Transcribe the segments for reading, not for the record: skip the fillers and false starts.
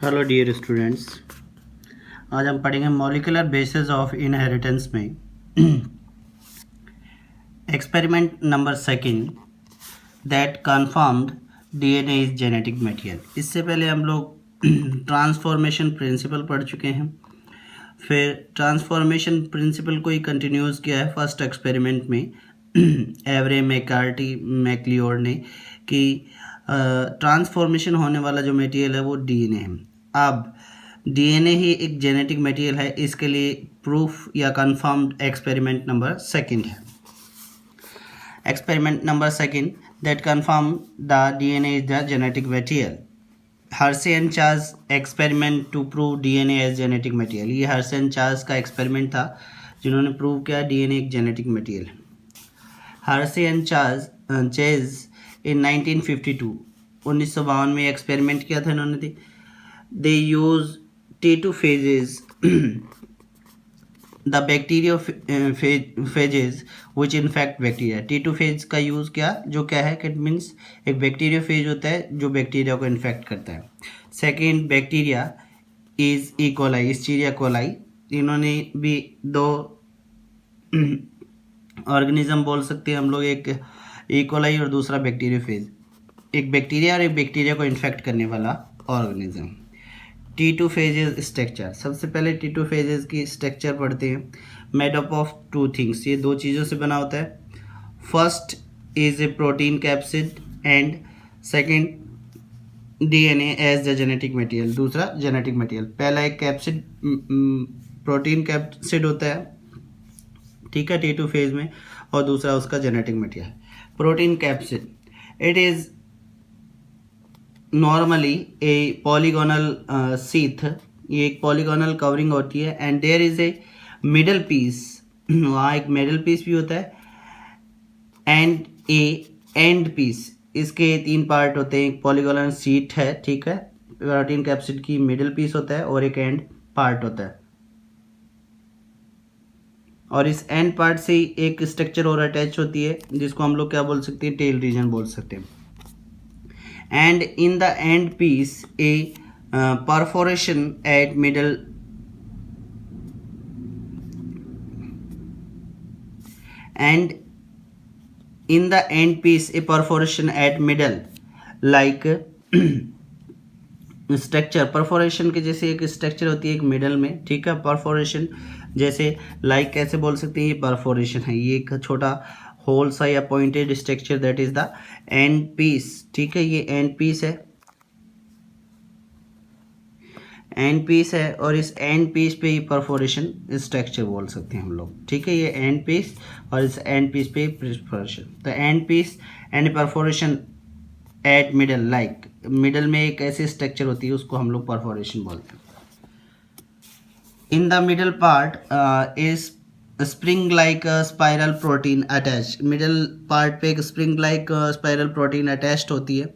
Hello dear students. आज हम पढ़ेंगे मॉलिक्यूलर बेसिस ऑफ इनहेरिटेंस में experiment number second that confirmed DNA is genetic material. इससे पहले हम लोग ट्रांसफॉर्मेशन प्रिंसिपल पढ़ चुके हैं। फिर ट्रांसफॉर्मेशन प्रिंसिपल को ही कंटिन्यूस किया है फर्स्ट एक्सपेरिमेंट में एवरे मैकार्टी मैक्लियोड ने कि ट्रांसफॉर्मेशन होने वाला जो मटेरियल है वो डीएनए है। अब डीएनए ही एक जेनेटिक मटेरियल है, इसके लिए प्रूफ या कंफर्म्ड एक्सपेरिमेंट नंबर सेकंड है। Experiment number second that confirm the DNA is the genetic material. Hershey and Charles experiment to prove DNA as genetic material. ये हर्शे एंड चार्ल्स का experiment था जिन्होंने prove किया DNA एक genetic material है। Hershey and Charles Chase in 1952 में experiment किया था इन्होंने। They use T2 phases the bacteriophages which infect bacteria। T2 phase का यूज़ किया जो क्या है कि इट मीन्स एक बैक्टीरियोफेज होता है जो बैक्टीरिया को इन्फेक्ट करता है। Second bacteria is E coli, Escherichia coli. इन्होंने भी दो ऑर्गेनिज्म बोल सकते हैं हम लोग, एक ई कोलाई और दूसरा बैक्टीरियोफेज। एक बैक्टीरिया और एक बैक्टीरिया को इन्फेक्ट करने वाला ऑर्गेनिज्म। T2 phases structure. सबसे पहले T2 फेजेस की स्ट्रक्चर पढ़ते हैं। Made up of two things, ये दो चीज़ों से बना होता है। First is a protein capsid and second DNA as the genetic material, दूसरा जेनेटिक मटेरियल। पहला एक कैप्सिड प्रोटीन कैप्सिड होता है, ठीक है, T2 फेज में, और दूसरा उसका genetic material. Protein capsid it is normally a polygonal sheath, ये एक पॉलीगोनल कवरिंग होती है। And there is a middle piece, वहाँ एक मिडल पीस भी होता है एंड ए एंड पीस। इसके तीन पार्ट होते हैं, एक पॉलीगोनल सीट है, ठीक है, प्रोटीन कैप्सिड की मिडल पीस होता है और एक एंड पार्ट होता है। और इस एंड पार्ट से ही एक स्ट्रक्चर और अटैच होती है जिसको हम लोग क्या बोल सकते हैं, टेल रीजन बोल सकते हैं। And in the end piece a perforation at middle and in the end piece a perforation at middle like structure perforation के जैसे एक स्ट्रक्चर होती है एक मिडल में, ठीक है। परफोरेशन जैसे लाइक कैसे बोल सकते हैं, ये परफोरेशन है, ये एक छोटा होल सा या pointed structure that is the end piece, ठीक है। ये एंड पीस है, एंड पीस है, और इस एंड पीस पे ही परफोरेशन स्ट्रक्चर बोल सकते हैं हम लोग, ठीक है। ये एंड पीस और इस एंड पीस पे परफोरेशन, तो end piece and perforation at middle, like middle में एक ऐसी स्ट्रक्चर होती है उसको हम लोग परफोरेशन बोलते हैं। In the middle part is spring like spiral protein attach. Middle part पे एक spring like spiral protein attached होती है।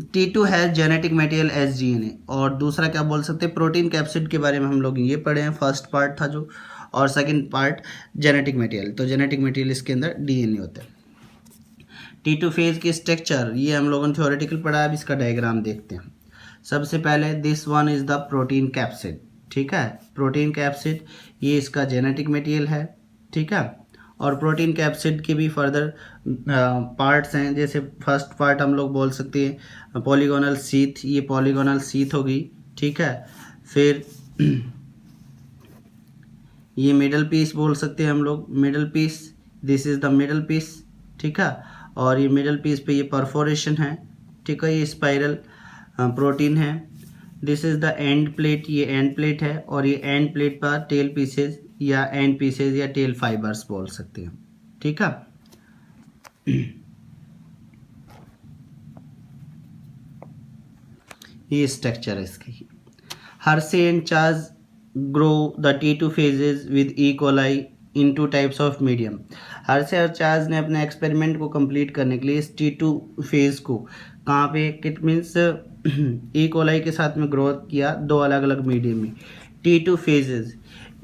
T2 has genetic material as DNA. और दूसरा क्या बोल सकते हैं, प्रोटीन कैप्सिड के बारे में हम लोग ये पढ़े हैं, फर्स्ट पार्ट था जो, और सेकंड पार्ट जेनेटिक मटेरियल। तो जेनेटिक मटेरियल इसके अंदर डीएनए होता है। T2 फेज की स्ट्रक्चर ये हम लोगों ने थ्योरेटिकल पढ़ा है, अब इसका डायग्राम देखते हैं। सबसे पहले this one is the protein capsid, ठीक है। प्रोटीन कैप्सिड ये इसका जेनेटिक मटेरियल है, ठीक है। और प्रोटीन कैप्सिड के भी फर्दर पार्ट्स हैं, जैसे फर्स्ट पार्ट हम लोग बोल सकते हैं पॉलीगोनल सीथ, ये पॉलीगोनल सीथ होगी, ठीक है। फिर ये मिडल पीस बोल सकते हैं हम लोग, middle piece, this is the middle piece, ठीक है। और ये मिडल पीस पे ये परफोरेशन है, ठीक है, ये स्पाइरल प्रोटीन है। This is the end plate, ये एंड प्लेट है, और ये एंड प्लेट पर टेल पीसेज या एंड पीसेज या टेल फाइबर्स बोल सकते हैं, ठीक है। ये स्ट्रक्चर है इसकी। Hershey and Charles grow the T2 phases with E. coli in two types of medium। Hershey और चार्ल्स ने अपने एक्सपेरिमेंट को कंप्लीट करने के लिए इस T2 फेज को कहाँ पे, इट मीन्स ई कोलाई के साथ में ग्रो किया दो अलग अलग मीडियम में। T2 phases,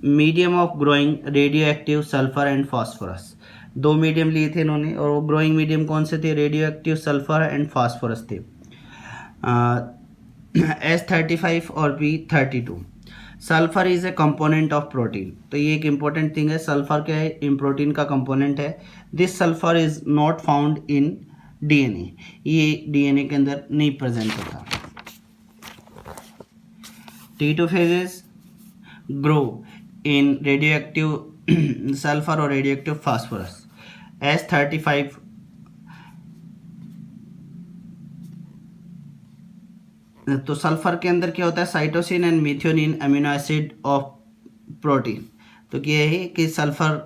medium of growing radio active sulphur and phosphorus. दो मीडियम लिए थे इन्होंने, और वो ग्रोइंग मीडियम कौन से थे, radio active sulphur and phosphorus थे। S35 और P32। Sulphur is a component of protein, तो ये एक इंपॉर्टेंट थिंग है, सल्फर क्या है, इन प्रोटीन का कंपोनेंट है। This sulphur is not found in DNA, ये डीएनए के अंदर नहीं प्रेजेंट होता। T2 phases grow in radioactive sulfur और radioactive phosphorus। S35 तो सल्फर के अंदर क्या होता है, cytosine and methionine amino acid of protein. तो क्या है कि sulphur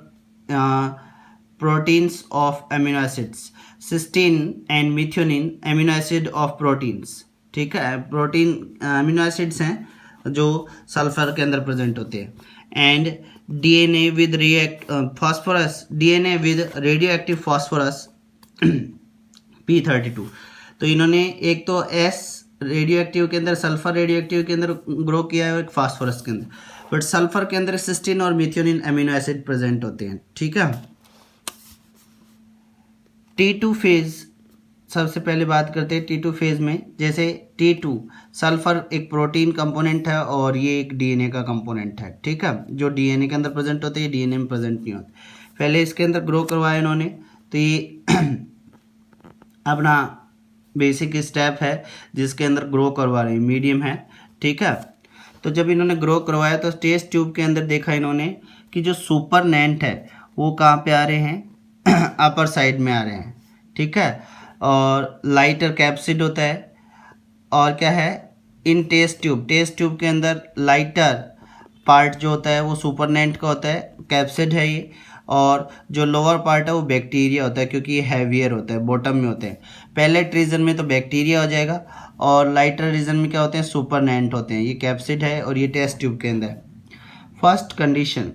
proteins of amino acids, cysteine and methionine amino acid of proteins. ठीक है, प्रोटीन अमीनो एसिड्स हैं जो सल्फर के अंदर प्रेजेंट होते हैं। And DNA with phosphorus, DNA with radio active phosphorus P32। तो इन्होंने एक तो एस रेडियो एक्टिव के अंदर, सल्फर रेडियो एक्टिव के अंदर ग्रो किया है और एक फास्फोरस के अंदर, बट सल्फर के अंदर सिस्टीन और मिथ्योनिन अमीनो एसिड प्रेजेंट होते हैं। ठीक है, T2 फेज, सबसे पहले बात करते हैं T2 फेज में। जैसे T2 सल्फर एक प्रोटीन कंपोनेंट है और ये एक डीएनए का कंपोनेंट है। ठीक है, जो डीएनए के अंदर प्रेजेंट होते हैं, ये डीएनए में प्रेजेंट नहीं होते। पहले इसके अंदर ग्रो करवाया इन्होंने, तो ये अपना बेसिक स्टेप है जिसके अंदर ग्रो करवा रहे हैं, मीडियम है। ठीक है, तो जब इन्होंने ग्रो करवाया तो टेस्ट ट्यूब के अंदर देखा इन्होंने कि जो सुपरनेंट है वो कहाँ पे आ रहे हैं, अपर साइड में आ रहे हैं। ठीक है, और लाइटर कैप्सिड होता है, और क्या है, इन टेस्ट ट्यूब के अंदर लाइटर पार्ट जो होता है वो सुपरनेंट का होता है, कैप्सिड है ये, और जो लोअर पार्ट है वो बैक्टीरिया होता है, क्योंकि ये हैवियर होता है, बॉटम में होते हैं। पैलेट रीजन में तो बैक्टीरिया हो जाएगा, और लाइटर रीजन में क्या होते हैं, सुपरनेंट होते हैं। ये कैप्सिड है और ये टेस्ट ट्यूब के अंदर। First condition,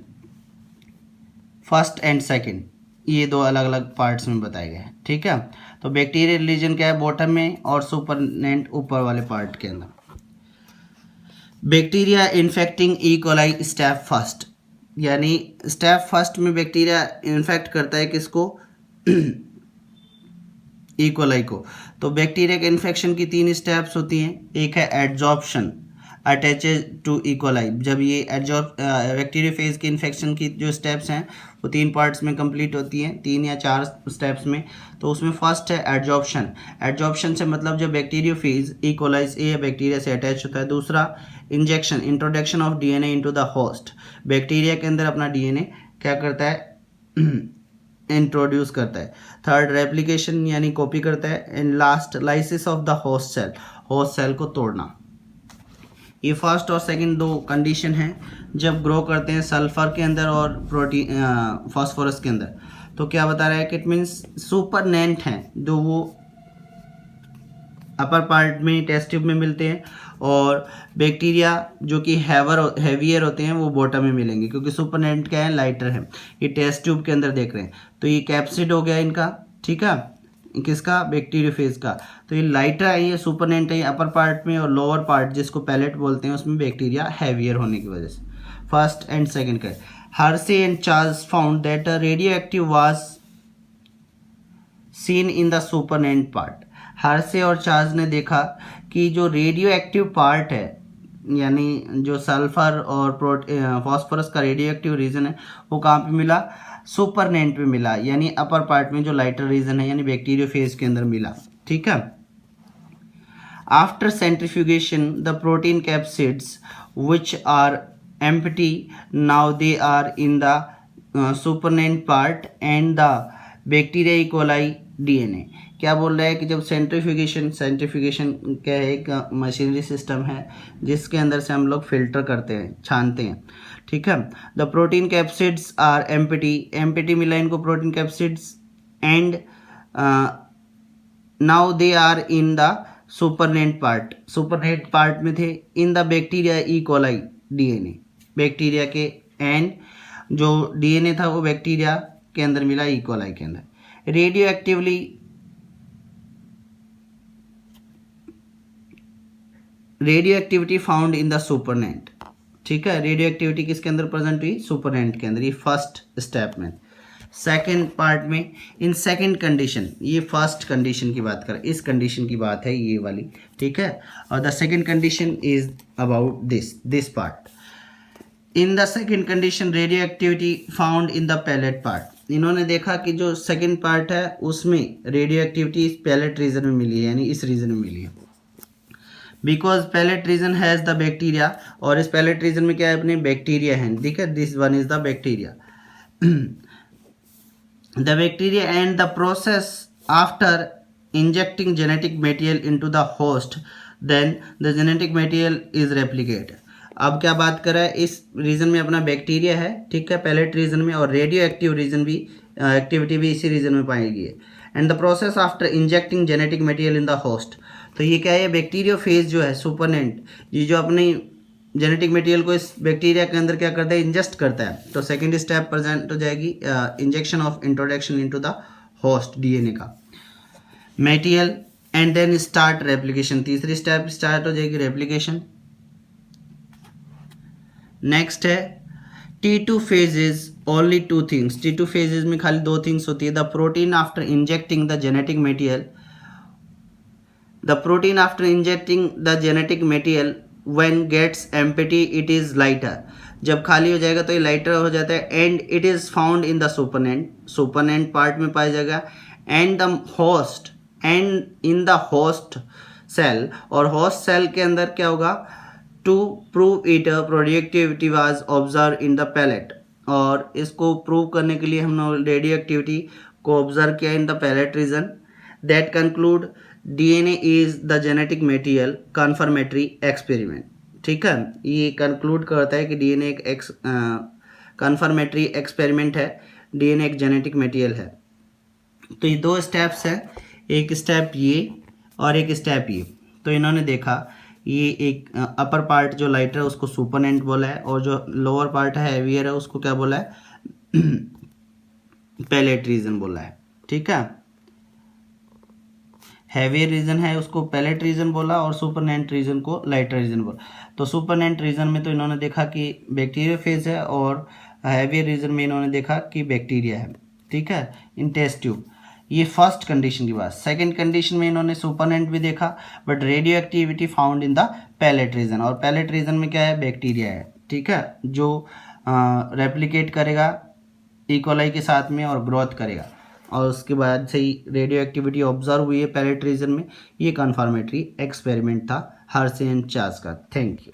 first and second, ये दो अलग अलग पार्ट्स में बताए गए हैं। ठीक है, तो बैक्टीरियल रीजन क्या है, बॉटम में, और सुपरनेंट ऊपर वाले पार्ट के अंदर। Bacteria infecting E coli step first, यानी स्टेप फर्स्ट में बैक्टीरिया इन्फेक्ट करता है किसको, ई कोलाई को। तो बैक्टीरिया के इन्फेक्शन की 3 स्टेप्स होती हैं। एक है adsorption, attaches to E coli. जब ये बैक्टीरिया फेज के इन्फेक्शन की जो स्टेप्स हैं वो 3 पार्ट्स में कंप्लीट होती हैं, 3 या 4 स्टेप्स में। तो उसमें फर्स्ट है एड्जॉर्प्शन। एड्जॉर्प्शन से मतलब जब बैक्टीरिया फेज ई कोलाई से या बैक्टीरिया से अटैच होता है। दूसरा injection, introduction of DNA into the host. Bacteria के अंदर अपना डीएनए क्या करता है, इंट्रोड्यूस करता है। थर्ड रेप्लिकेशन, यानी कॉपी करता है। And last lysis of the host cell, host cell को तोड़ना। ये फर्स्ट और सेकंड 2 कंडीशन हैं जब ग्रो करते हैं सल्फर के अंदर और प्रोटीन फास्फोरस के अंदर। तो क्या बता रहा है कि इट मीन्स सुपरनेंट हैं जो वो अपर पार्ट में टेस्ट ट्यूब में मिलते हैं, और बैक्टीरिया जो कि हैवियर होते हैं वो बॉटम में मिलेंगे, क्योंकि सुपरनेंट क्या है, लाइटर है। ये टेस्ट ट्यूब के अंदर देख रहे हैं, तो ये कैप्सिड हो गया इनका। ठीक है, किसका, बैक्टीरियोफेज का। तो ये लाइटर है, ये सुपरनेंट है अपर पार्ट में, और लोअर पार्ट जिसको पैलेट बोलते हैं उसमें बैक्टीरिया हैवियर होने की वजह से। फर्स्ट एंड सेकंड का Hershey and Charles found that radioactive was seen in the supernatant part. Hershey और चार्ल्स ने देखा कि जो रेडियो एक्टिव पार्ट है, यानी जो सल्फर और फास्फोरस का रेडियो एक्टिव रीजन है वो कहाँ पे मिला, सुपरनेंट पे मिला, यानी अपर पार्ट में जो लाइटर रीजन है, यानी बैक्टीरियोफेज के अंदर मिला। ठीक है, after centrifugation the protein capsids which are empty now they are in the supernatant part and the bacteria E coli DNA. क्या बोल रहा है कि जब सेंट्रीफ्यूगेशन क्या है, एक मशीनरी सिस्टम है जिसके अंदर से हम लोग फिल्टर करते हैं, छानते हैं। ठीक है, the protein capsids are empty मिला इनको protein capsids, and now they are in the supernatant part में थे, in the bacteria E coli DNA, bacteria के, एंड जो डीएनए था वो बैक्टीरिया के अंदर मिला, ई कोलाई के अंदर। Radioactivity found in the supernatant. ठीक है, रेडियो एक्टिविटी किसके अंदर प्रेजेंट हुई, सुपरनेंट के अंदर। ये फर्स्ट स्टेप में। सेकेंड पार्ट में इन सेकेंड कंडीशन, ये फर्स्ट कंडीशन की बात करें, इस कंडीशन की बात है ये वाली, ठीक है। और the second condition is about this part. In the second condition radioactivity found in the pellet part. इन्होंने देखा कि जो सेकेंड पार्ट है उसमें रेडियो एक्टिविटी इस पैलेट रीजन में मिली है, यानी इस रीजन में मिली है। Because pellet region has the bacteria, और इस पैलेट रीजन में क्या है, अपने बैक्टीरिया है, ठीक है। This one is the bacteria. The bacteria and the process after injecting genetic material into the host, then the genetic material is replicated। अब क्या बात कर रहा है, इस रीजन में अपना बैक्टीरिया है, ठीक है, पैलेट रीजन में, और रेडियो एक्टिव रीजन भी एक्टिविटी भी इसी रीजन में पाई गई है। And the process after injecting genetic material in the host, तो ये क्या है, बैक्टीरियो फेज जो है सुपरनेंट, ये जो अपनी जेनेटिक मटेरियल को इस बैक्टीरिया के अंदर क्या करता है, इंजेस्ट करता है। तो सेकंड स्टेप प्रेजेंट हो जाएगी injection of introduction into the host DNA का material, and then start replication. तीसरी स्टेप स्टार्ट हो जाएगी रेप्लिकेशन। नेक्स्ट है T2 phases, only two things. T2 phases में खाली दो थिंग्स होती है। The protein after injecting the genetic material, the protein after injecting the genetic material when gets empty it is lighter, जब खाली हो जाएगा तो ये लाइटर हो जाता है। And it is found in the supernatant part में पाया जाएगा। And the host, and in the host cell, और होस्ट सेल के अंदर क्या होगा, to prove it productivity was observe in the pellet, और इसको प्रूव करने के लिए हमने रेडियो एक्टिविटी को ऑब्जर्व किया in the pellet region. That conclude DNA is the genetic material confirmatory experiment, ठीक है। ये कंक्लूड करता है कि DNA एक कन्फर्मेटरी एक्सपेरिमेंट है, DNA एक जेनेटिक मटेरियल है। तो ये दो स्टेप्स हैं, एक स्टेप ये और एक स्टेप ये। तो इन्होंने देखा ये एक अपर पार्ट जो लाइटर है उसको सुपरनेंट बोला है, और जो लोअर पार्ट है हेवियर है उसको क्या बोला है, पैलेट रीजन बोला है, ठीक है। हैवियर रीजन है उसको पैलेट रीजन बोला, और सुपरनेंट रीजन को लाइटर रीजन बोला। तो सुपरनेंट रीजन में तो इन्होंने देखा कि बैक्टीरिया फेज है, और हैवियर रीजन में इन्होंने देखा कि बैक्टीरिया है, ठीक है, इन टेस्ट ट्यूब। ये फर्स्ट कंडीशन की बात। सेकंड कंडीशन में इन्होंने सुपरनेंट भी देखा, but radioactivity found in the pellet region, और पैलेट रीजन में क्या है, बैक्टीरिया है, ठीक है, जो रेप्लिकेट करेगा इकोलाई के साथ में और ग्रोथ करेगा, और उसके बाद से ही रेडियो एक्टिविटी ऑब्जर्व हुई है पैलेट रीजन में। ये कन्फर्मेटरी एक्सपेरिमेंट था हर्शे एंड चास का। Thank you.